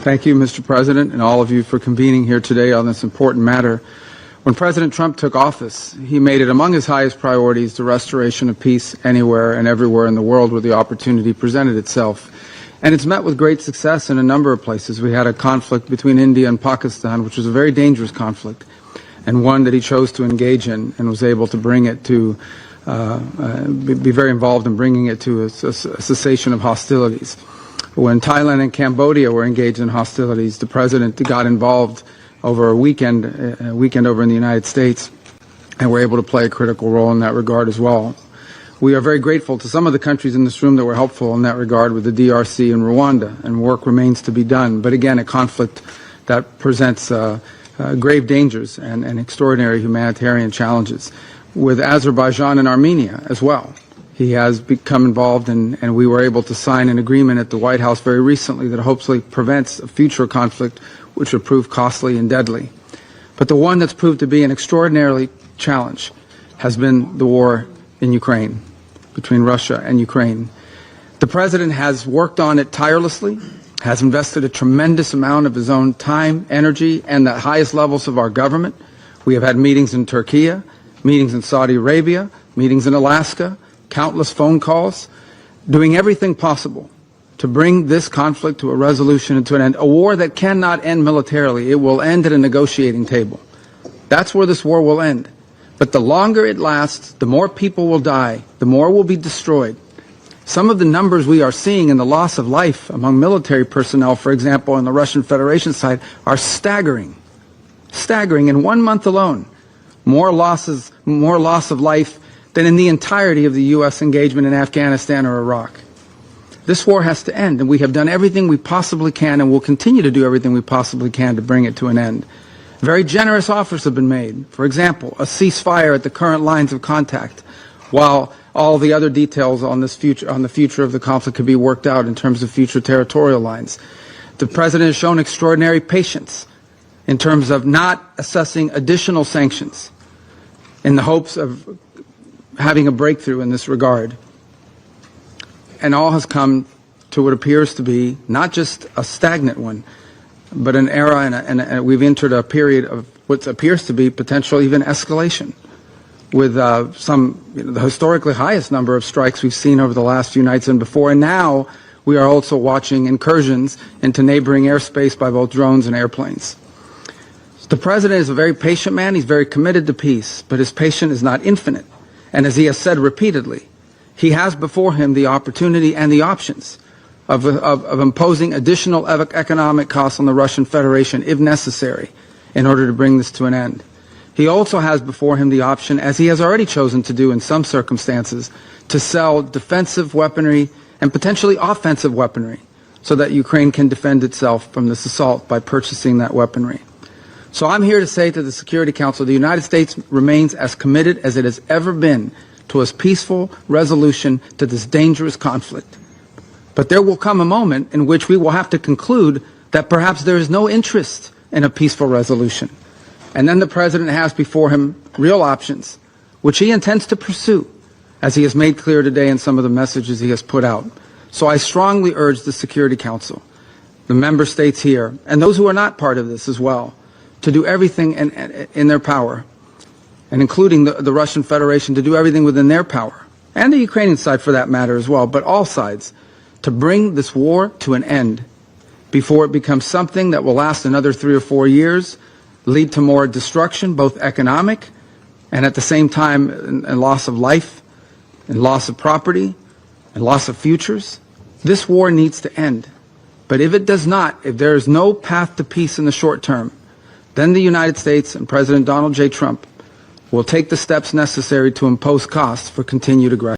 Thank you, Mr. President, and all of you for convening here today on this important matter. When President Trump took office, he made it among his highest priorities the restoration of peace anywhere and everywhere in the world where the opportunity presented itself. And it's met with great success in a number of places. We had a conflict between India and Pakistan, which was a very dangerous conflict, and one that he chose to engage in and was able to bring it to be very involved in bringing it to a cessation of hostilities. When Thailand and Cambodia were engaged in hostilities, the president got involved over a weekend over in the United States, and were able to play a critical role in that regard as well. We are very grateful to some of the countries in this room that were helpful in that regard with the DRC and Rwanda, and work remains to be done. But again, a conflict that presents grave dangers and extraordinary humanitarian challenges. With Azerbaijan and Armenia as well. He has become involved and we were able to sign an agreement at the White House very recently that hopefully prevents a future conflict which would prove costly and deadly. But the one that's proved to be an extraordinary challenge has been the war in Ukraine, between Russia and Ukraine. The President has worked on it tirelessly, has invested a tremendous amount of his own time, energy, and the highest levels of our government. We have had meetings in Turkey, meetings in Saudi Arabia, meetings in Alaska, countless phone calls, doing everything possible to bring this conflict to a resolution and to an end. A war that cannot end militarily. It will end at a negotiating table. That's where this war will end. But the longer it lasts, the more people will die, the more will be destroyed. Some of the numbers we are seeing in the loss of life among military personnel, for example, on the Russian Federation side, are staggering. Staggering in 1 month alone. More loss of life than in the entirety of the U.S. engagement in Afghanistan or Iraq. This war has to end, and we have done everything we possibly can and will continue to do everything we possibly can to bring it to an end. Very generous offers have been made. For example, a ceasefire at the current lines of contact, while all the other details on the future of the conflict could be worked out in terms of future territorial lines. The President has shown extraordinary patience in terms of not assessing additional sanctions in the hopes of having a breakthrough in this regard. And all has come to what appears to be not just a stagnant one, but an era, and we've entered a period of what appears to be potential even escalation, with the historically highest number of strikes we've seen over the last few nights and before. And now we are also watching incursions into neighboring airspace by both drones and airplanes. The President is a very patient man. He's very committed to peace, but his patience is not infinite. And as he has said repeatedly, he has before him the opportunity and the options of imposing additional economic costs on the Russian Federation if necessary in order to bring this to an end. He also has before him the option, as he has already chosen to do in some circumstances, to sell defensive weaponry and potentially offensive weaponry so that Ukraine can defend itself from this assault by purchasing that weaponry. So I'm here to say to the Security Council, the United States remains as committed as it has ever been to a peaceful resolution to this dangerous conflict. But there will come a moment in which we will have to conclude that perhaps there is no interest in a peaceful resolution. And then the President has before him real options, which he intends to pursue, as he has made clear today in some of the messages he has put out. So I strongly urge the Security Council, the member states here, and those who are not part of this as well, to do everything in their power, and including the Russian Federation, to do everything within their power, and the Ukrainian side for that matter as well, but all sides, to bring this war to an end before it becomes something that will last another 3 or 4 years, lead to more destruction, both economic and at the same time and loss of life and loss of property and loss of futures. This war needs to end. But if it does not, if there is no path to peace in the short term, then the United States and President Donald J. Trump will take the steps necessary to impose costs for continued aggression.